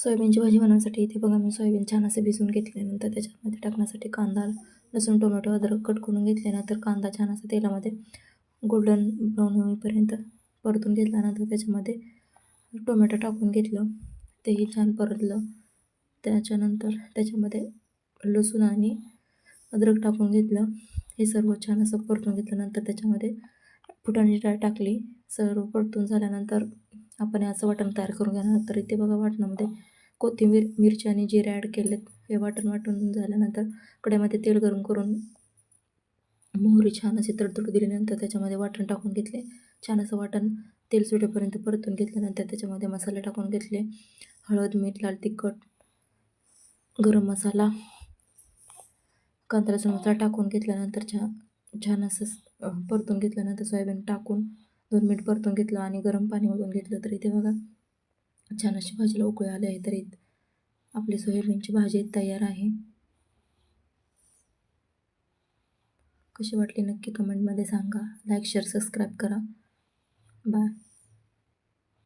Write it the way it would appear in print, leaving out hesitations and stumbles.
सोयाबीनची भाजी बनवण्यासाठी इथे बघा मी सोयाबीन छान असं भिजवून घेतल्यानंतर त्याच्यामध्ये टाकण्यासाठी कांदा, लसूण, टोमॅटो, अद्रक कट करून घेतल्यानंतर कांदा छान असा तेलामध्ये गोल्डन ब्राऊन होईपर्यंत परतून घेतल्यानंतर त्याच्यामध्ये टोमॅटो टाकून घेतलं, तेही छान परतलं. त्याच्यानंतर त्याच्यामध्ये लसूण आणि अद्रक टाकून घेतलं. हे सर्व छान असं परतून घेतल्यानंतर त्याच्यामध्ये फुटाण्याची डाळ टाकली. सर्व परतून झाल्यानंतर आपण याचं वाटण तयार करून घेणार. तर इथे बघा वाटणामध्ये कोथिंबीर, मिरची आणि जिरे ॲड केलेत. हे वाटण वाटून झाल्यानंतर कढईमध्ये तेल गरम करून मोहरी छान अशी तडतड दिल्यानंतर त्याच्यामध्ये वाटण टाकून घेतले. छान असं वाटण तेल सुटेपर्यंत परतून घेतल्यानंतर त्याच्यामध्ये मसाले टाकून घेतले. हळद, मीठ, लाल तिखट, गरम मसाला, कांदा लसूण मसाला टाकून घेतल्यानंतर छान असं परतून घेतल्यानंतर सोयाबीन टाकून 2 मिनिट परतून घेतलं आणि गरम पाणी ओतून घेतलं. तर इथे बघा छान अशी भाजीला उकळी आली आहे. तर आपली सोयाबीनची भाजी तयार आहे. कशी वाटली नक्की कमेंटमध्ये सांगा. लाईक, शेअर, सबस्क्राईब करा. बाय.